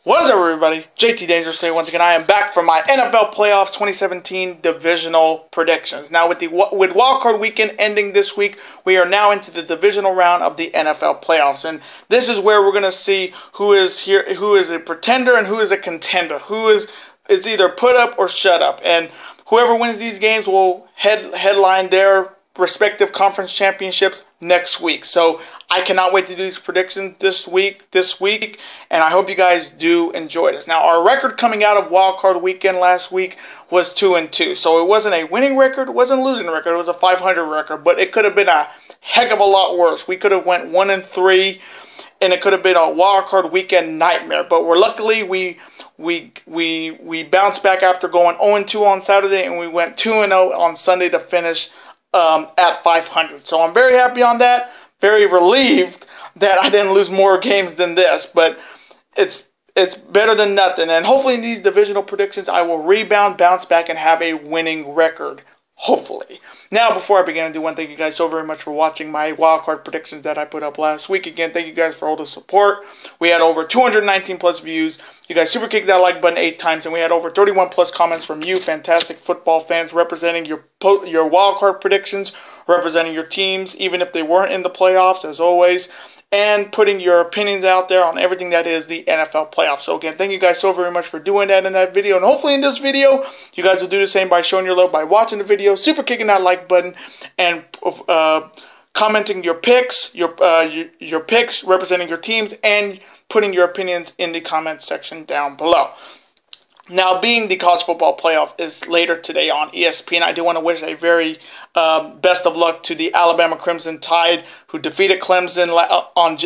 What is up, everybody? JT Dangerous here once again. I am back for my NFL Playoffs 2017 Divisional predictions. Now, with wildcard weekend ending this week, we are now into the divisional round of the NFL Playoffs, and this is where we're going to see who is a pretender and who is a contender. It's either put up or shut up, and whoever wins these games will headline their respective conference championships next week. So I cannot wait to do these predictions this week, and I hope you guys do enjoy this. Now, our record coming out of wildcard weekend last week was 2-2, so it wasn't a winning record, it wasn't a losing record, it was a 500 record, but it could have been a heck of a lot worse. We could have went 1-3, and it could have been a wildcard weekend nightmare. But luckily we bounced back after going 0-2 on Saturday, and we went 2-0 on Sunday to finish at 500. So I'm very happy on that. Very relieved that I didn't lose more games than this, but it's better than nothing. And hopefully in these divisional predictions, I will rebound, bounce back, and have a winning record. Hopefully. Now, before I begin, I do want to thank you guys so very much for watching my wildcard predictions that I put up last week. Again, thank you guys for all the support. We had over 219 plus views. You guys super kicked that like button 8 times, and we had over 31 plus comments from you, fantastic football fans, representing your wildcard predictions, representing your teams, even if they weren't in the playoffs, as always, and putting your opinions out there on everything that is the NFL playoffs. So again, thank you guys so very much for doing that in that video. And hopefully in this video, you guys will do the same by showing your love by watching the video, super kicking that like button, and commenting your picks, your picks representing your teams, and putting your opinions in the comment section down below. Now, being the college football playoff is later today on ESPN, I do want to wish a very best of luck to the Alabama Crimson Tide, who defeated Clemson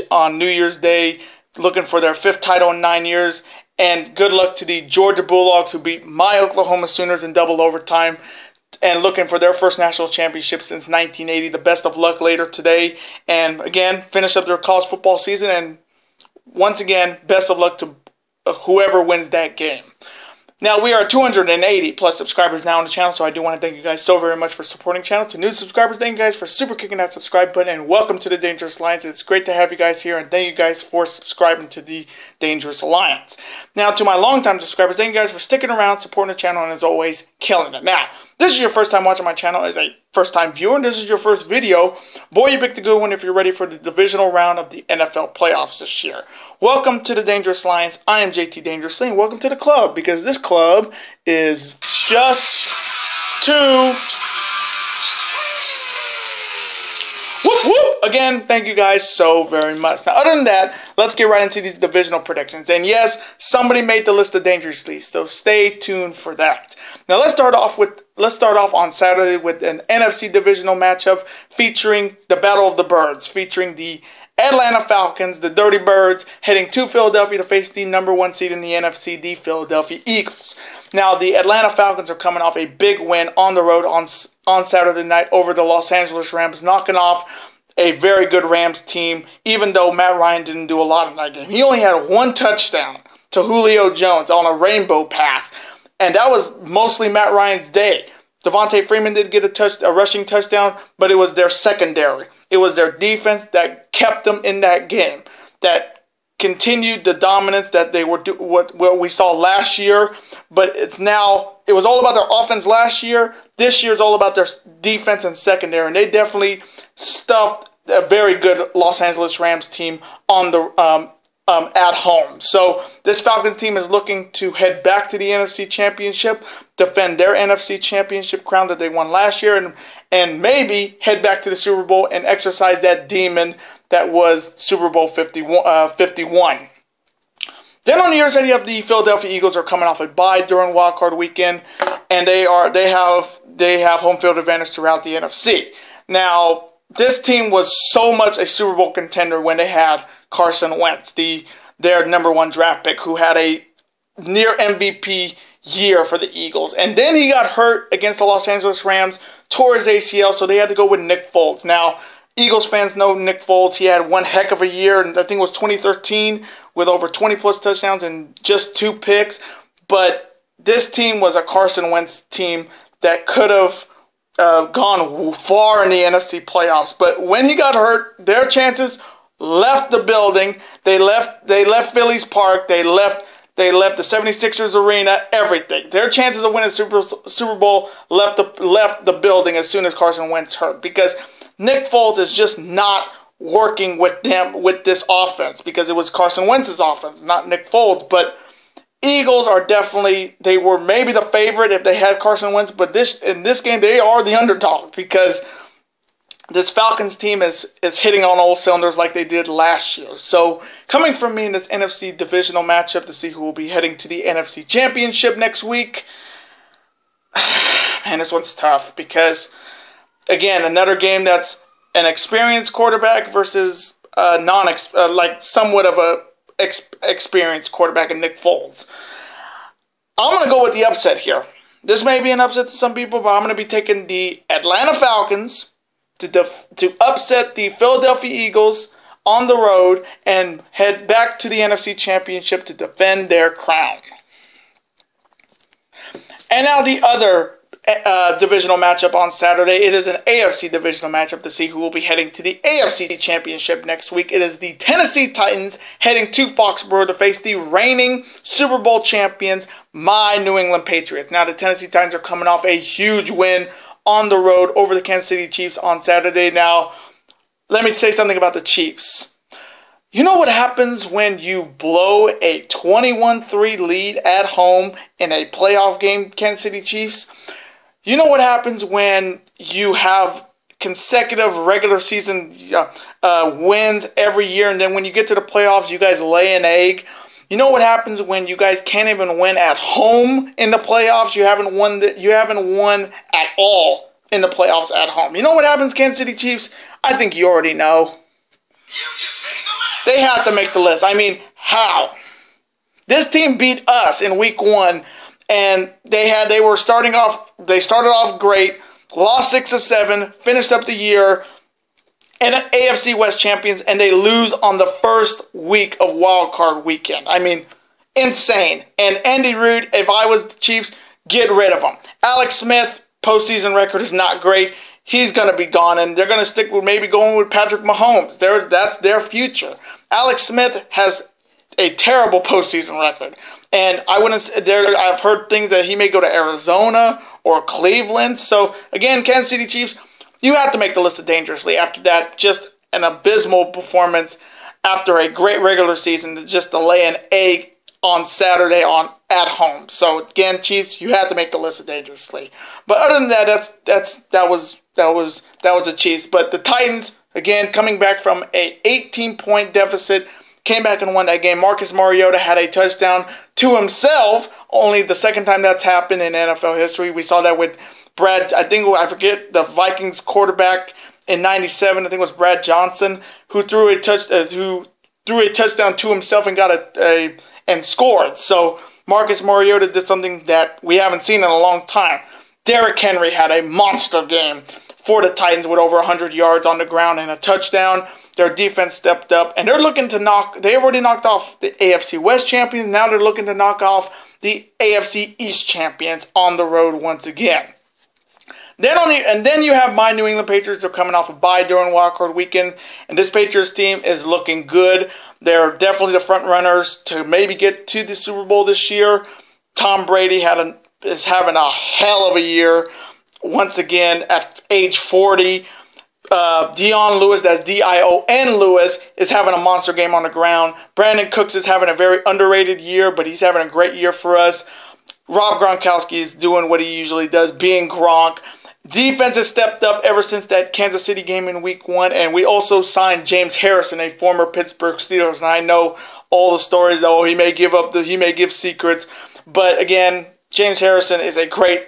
on New Year's Day, looking for their 5th title in 9 years. And good luck to the Georgia Bulldogs, who beat my Oklahoma Sooners in double overtime, and looking for their first national championship since 1980. The best of luck later today. And again, finish up their college football season. And once again, best of luck to whoever wins that game. Now, we are 280 plus subscribers now on the channel, so I do want to thank you guys so very much for supporting the channel. To new subscribers, thank you guys for super kicking that subscribe button, and welcome to the Dangerous Alliance. It's great to have you guys here, and thank you guys for subscribing to the Dangerous Alliance. Now, to my longtime subscribers, thank you guys for sticking around, supporting the channel, and as always, killing it. Now, this is your first time watching my channel as a first-time viewer, and this is your first video. Boy, you picked a good one if you're ready for the divisional round of the NFL playoffs this year. Welcome to the Dangerous Alliance. I am JT Dangerously, and welcome to the club, because this club is just too... Whoop, whoop! Again, thank you guys so very much. Now, other than that, let's get right into these divisional predictions. And yes, somebody made the list of Dangerously, so stay tuned for that. Now, let's start off on Saturday with an NFC divisional matchup featuring the Battle of the Birds, featuring the Atlanta Falcons, the Dirty Birds, heading to Philadelphia to face the number 1 seed in the NFC, the Philadelphia Eagles. Now, the Atlanta Falcons are coming off a big win on the road on Saturday night over the Los Angeles Rams, knocking off a very good Rams team, even though Matt Ryan didn't do a lot in that game. He only had 1 touchdown to Julio Jones on a rainbow pass, and that was mostly Matt Ryan's day. Devontae Freeman did get a rushing touchdown, but it was their secondary. It was their defense that kept them in that game, that continued the dominance that they were what we saw last year. But it was all about their offense last year. This year is all about their defense and secondary, and they definitely stuffed a very good Los Angeles Rams team on the at home. So this Falcons team is looking to head back to the NFC Championship, defend their NFC Championship crown that they won last year, and maybe head back to the Super Bowl and exercise that demon that was Super Bowl 51. Then on the other side, you have the Philadelphia Eagles are coming off a bye during Wild Card weekend, and they have home field advantage throughout the NFC. Now, this team was so much a Super Bowl contender when they had Carson Wentz, their number 1 draft pick, who had a near MVP year for the Eagles. And then he got hurt against the Los Angeles Rams, tore his ACL, so they had to go with Nick Foles. Now, Eagles fans know Nick Foles. He had one heck of a year, and I think it was 2013 with over 20-plus touchdowns and just 2 picks. But this team was a Carson Wentz team that could have gone far in the NFC playoffs. But when he got hurt, their chances left the building. They left Phillies Park. They left the 76ers arena, everything. Their chances of winning Super Bowl left the building as soon as Carson Wentz hurt, because Nick Foles is just not working with this offense, because it was Carson Wentz's offense, not Nick Foles. But Eagles are definitely, they were maybe the favorite if they had Carson Wentz, but in this game they are the underdog, because this Falcons team is hitting on all cylinders like they did last year. So coming from me in this NFC divisional matchup to see who will be heading to the NFC Championship next week, man, this one's tough, because again, another game that's an experienced quarterback versus somewhat of a experienced quarterback in Nick Foles. I'm going to go with the upset here. This may be an upset to some people, but I'm going to be taking the Atlanta Falcons to upset the Philadelphia Eagles on the road and head back to the NFC Championship to defend their crown. And now the other divisional matchup on Saturday. It is an AFC divisional matchup to see who will be heading to the AFC Championship next week. It is the Tennessee Titans heading to Foxborough to face the reigning Super Bowl champions, my New England Patriots. Now, the Tennessee Titans are coming off a huge win on the road over the Kansas City Chiefs on Saturday. Now, let me say something about the Chiefs. You know what happens when you blow a 21-3 lead at home in a playoff game, Kansas City Chiefs? You know what happens when you have consecutive regular season wins every year, and then when you get to the playoffs, you guys lay an egg? You know what happens when you guys can't even win at home in the playoffs? You haven't won at all in the playoffs at home. You know what happens, Kansas City Chiefs? I think you already know. They have to make the list. I mean, how? This team beat us in week 1, and they started off great, lost 6 of 7, finished up the year, and AFC West champions, and they lose on the first week of Wild Card Weekend. I mean, insane. And Andy Reid, if I was the Chiefs, get rid of him. Alex Smith, postseason record is not great. He's going to be gone, and they're going to stick with maybe going with Patrick Mahomes. That's their future. Alex Smith has a terrible postseason record, and I've heard things that he may go to Arizona or Cleveland. So again, Kansas City Chiefs, you have to make the list of dangerously after that. Just an abysmal performance after a great regular season, just to lay an egg on Saturday at home. So again, Chiefs, you have to make the list of dangerously. But other than that, that was the Chiefs. But the Titans, again, coming back from a 18-point deficit, came back and won that game. Marcus Mariota had a touchdown to himself, only the second time that's happened in NFL history. We saw that with I forget the Vikings quarterback in '97. I think it was Brad Johnson who threw a touchdown to himself and and scored. So Marcus Mariota did something that we haven't seen in a long time. Derrick Henry had a monster game for the Titans with over 100 yards on the ground and a touchdown. Their defense stepped up, and they've already knocked off the AFC West champions. Now they're looking to knock off the AFC East champions on the road once again. Then you have my New England Patriots. They're coming off a bye during Wild Card Weekend, and this Patriots team is looking good. They're definitely the front runners to maybe get to the Super Bowl this year. Tom Brady is having a hell of a year once again at age 40. Dion Lewis, that's D-I-O-N Lewis, is having a monster game on the ground. Brandon Cooks is having a very underrated year, but he's having a great year for us. Rob Gronkowski is doing what he usually does, being Gronk. Defense has stepped up ever since that Kansas City game in week 1, and we also signed James Harrison, a former Pittsburgh Steelers, and I know all the stories, he may give secrets, but again, James Harrison is a great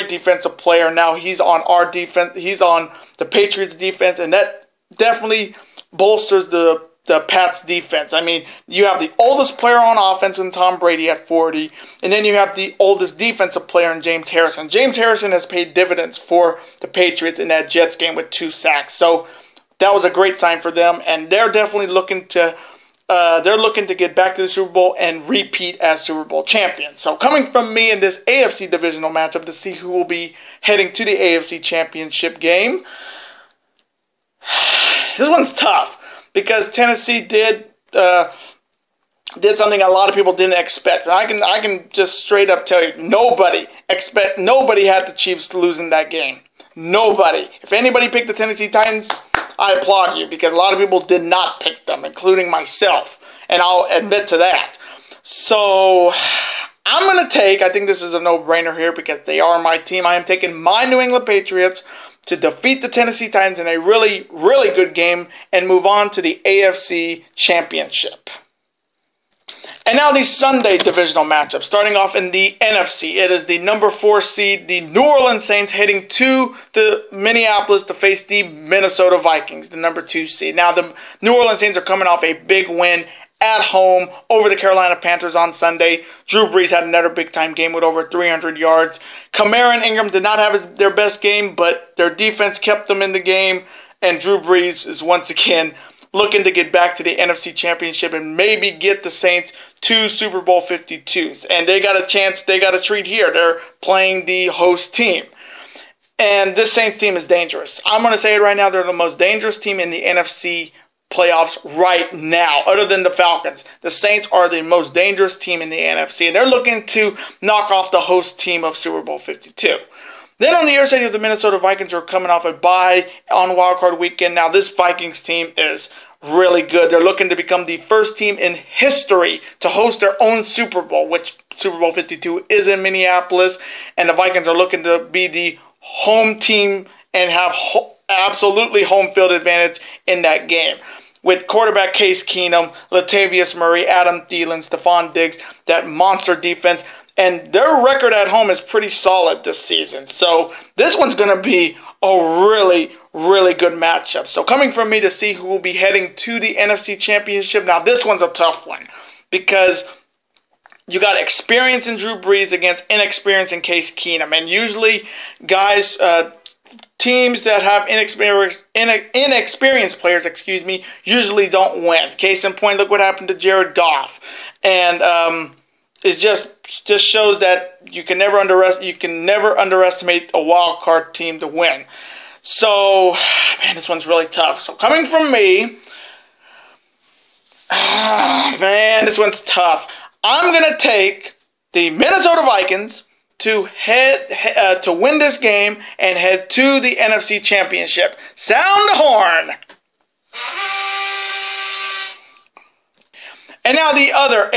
defensive player. Now he's on our defense, he's on the Patriots defense, and that definitely bolsters the Pats defense. I mean, you have the oldest player on offense in Tom Brady at 40, and then you have the oldest defensive player in James Harrison. James Harrison has paid dividends for the Patriots in that Jets game with 2 sacks. So that was a great sign for them, and they're definitely looking to get back to the Super Bowl and repeat as Super Bowl champions. So coming from me in this AFC divisional matchup to see who will be heading to the AFC championship game, this one's tough because Tennessee did something a lot of people didn't expect. And I can just straight up tell you, nobody had the Chiefs losing that game. Nobody. If anybody picked the Tennessee Titans, I applaud you because a lot of people did not pick them, including myself, and I'll admit to that. So I'm going to take, I think this is a no-brainer here because they are my team. I am taking my New England Patriots to defeat the Tennessee Titans in a really, really good game and move on to the AFC Championship. And now the Sunday divisional matchup. Starting off in the NFC, it is the number 4 seed, the New Orleans Saints, heading to the Minneapolis to face the Minnesota Vikings, the number 2 seed. Now, the New Orleans Saints are coming off a big win at home over the Carolina Panthers on Sunday. Drew Brees had another big-time game with over 300 yards. Kamara and Ingram did not have their best game, but their defense kept them in the game, and Drew Brees is once again looking to get back to the NFC Championship and maybe get the Saints to Super Bowl 52s. And they got a chance, they got a treat here. They're playing the host team. And this Saints team is dangerous. I'm going to say it right now, they're the most dangerous team in the NFC playoffs right now, other than the Falcons. The Saints are the most dangerous team in the NFC, and they're looking to knock off the host team of Super Bowl 52. Then on the other side of the Minnesota Vikings are coming off a bye on wildcard weekend. Now this Vikings team is really good. They're looking to become the first team in history to host their own Super Bowl, which Super Bowl 52 is in Minneapolis. And the Vikings are looking to be the home team and have absolutely home field advantage in that game. With quarterback Case Keenum, Latavius Murray, Adam Thielen, Stephon Diggs, that monster defense. And their record at home is pretty solid this season. So this one's going to be a really, really good matchup. So coming from me to see who will be heading to the NFC Championship. Now this one's a tough one because you got experience in Drew Brees against inexperience in Case Keenum. And usually guys, teams that have inexperienced players, usually don't win. Case in point, look what happened to Jared Goff. And it just shows that you can never underestimate a wild card team to win. So, man, this one's really tough. So coming from me, man, this one's tough. I'm gonna take the Minnesota Vikings to to win this game and head to the NFC Championship. Sound the horn. And now the other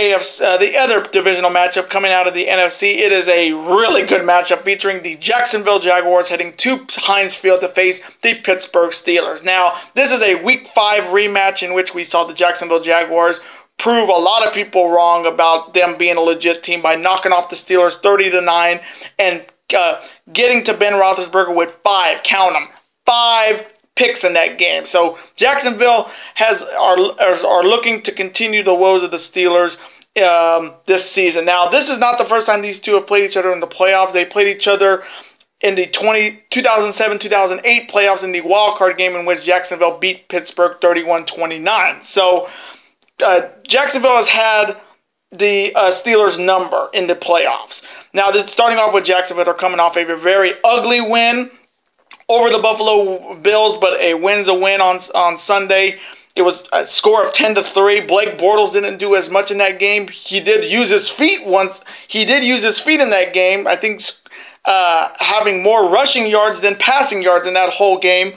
divisional matchup coming out of the NFC. It is a really good matchup featuring the Jacksonville Jaguars heading to Heinz Field to face the Pittsburgh Steelers. Now, this is a Week 5 rematch in which we saw the Jacksonville Jaguars prove a lot of people wrong about them being a legit team by knocking off the Steelers 30-9 and getting to Ben Roethlisberger with 5 picks in that game. So Jacksonville are looking to continue the woes of the Steelers this season. Now, this is not the first time these two have played each other in the playoffs. They played each other in the 2007-2008 playoffs in the wild card game in which Jacksonville beat Pittsburgh 31-29. So Jacksonville has had the Steelers' number in the playoffs. Now, starting off with Jacksonville, they're coming off a very ugly win over the Buffalo Bills, but a win's a win on Sunday. It was a score of 10-3. Blake Bortles didn't do as much in that game. He did use his feet once. He did use his feet in that game. I think having more rushing yards than passing yards in that whole game.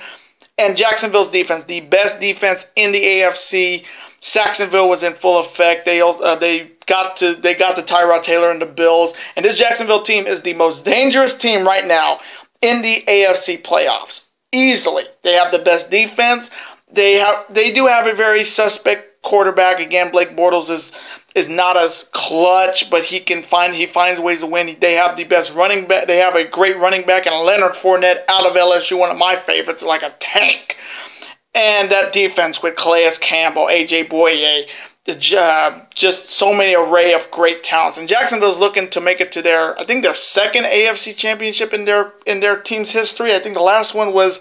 And Jacksonville's defense, the best defense in the AFC. Saxonville was in full effect. They got to Tyrod Taylor and the Bills. And this Jacksonville team is the most dangerous team right now in the AFC playoffs. Easily. They have the best defense. They do have a very suspect quarterback. Again, Blake Bortles is not as clutch, but he finds ways to win. They have the best running back. They have a great running back and Leonard Fournette out of LSU, one of my favorites, like a tank. And that defense with Calais Campbell, A.J. Boye, just so many array of great talents. And Jacksonville's looking to make it to their second AFC championship in their team's history. I think the last one was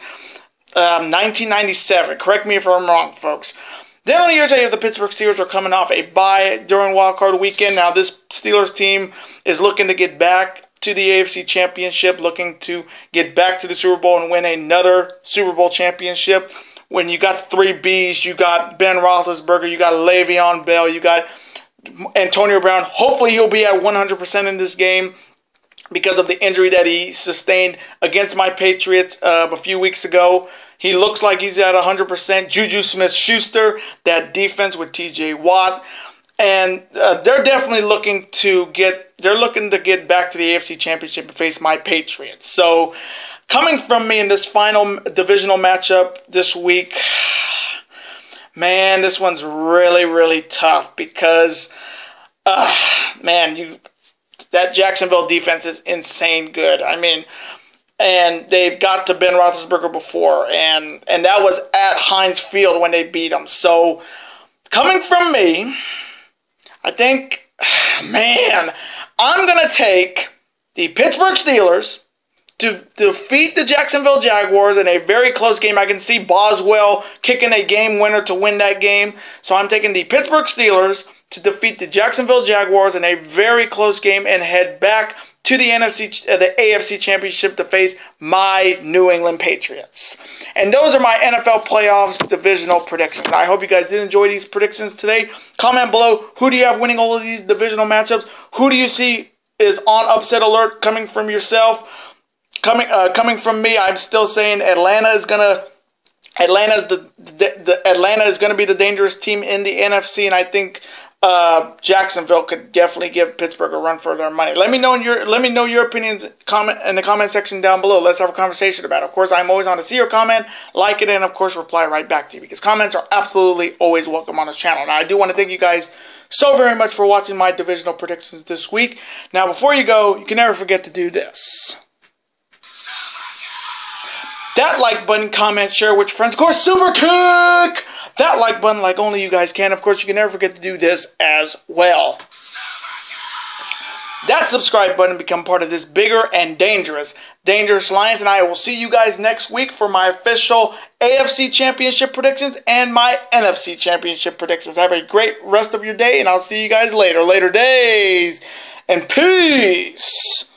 1997. Correct me if I'm wrong, folks. Then on Year's Day, the Pittsburgh Steelers are coming off a bye during Wild Card Weekend. Now this Steelers team is looking to get back to the AFC Championship, looking to get back to the Super Bowl and win another Super Bowl championship. When you got three Bs, you got Ben Roethlisberger, you got Le'Veon Bell, you got Antonio Brown. Hopefully he'll be at 100% in this game because of the injury that he sustained against my Patriots a few weeks ago. He looks like he's at 100%. Juju Smith-Schuster, that defense with T.J. Watt. And they're definitely looking to get back to the AFC Championship and face my Patriots. So coming from me in this final divisional matchup this week, man, this one's really, really tough because, that Jacksonville defense is insane good. I mean, and they've got to Ben Roethlisberger before, and that was at Heinz Field when they beat them. So coming from me, I think, I'm going to take the Pittsburgh Steelers to defeat the Jacksonville Jaguars in a very close game. I can see Boswell kicking a game winner to win that game. So I'm taking the Pittsburgh Steelers to defeat the Jacksonville Jaguars in a very close game and head back to the AFC Championship to face my New England Patriots. And those are my NFL playoffs divisional predictions. I hope you guys did enjoy these predictions today. Comment below, who do you have winning all of these divisional matchups? Who do you see is on upset alert coming from yourself? Coming from me, I'm still saying Atlanta is gonna be the dangerous team in the NFC, and I think Jacksonville could definitely give Pittsburgh a run for their money. Let me know your opinions in the comment section down below. Let's have a conversation about it. Of course, I'm always on to see your comment, like it, and of course reply right back to you because comments are absolutely always welcome on this channel. Now I do want to thank you guys so very much for watching my divisional predictions this week. Now before you go, you can never forget to do this. That like button, comment, share with your friends. Of course, super kick that like button like only you guys can. Of course, you can never forget to do this as well. That subscribe button, become part of this bigger and dangerous alliance. And I will see you guys next week for my official AFC Championship predictions and my NFC Championship predictions. Have a great rest of your day, and I'll see you guys later. Later days, and peace.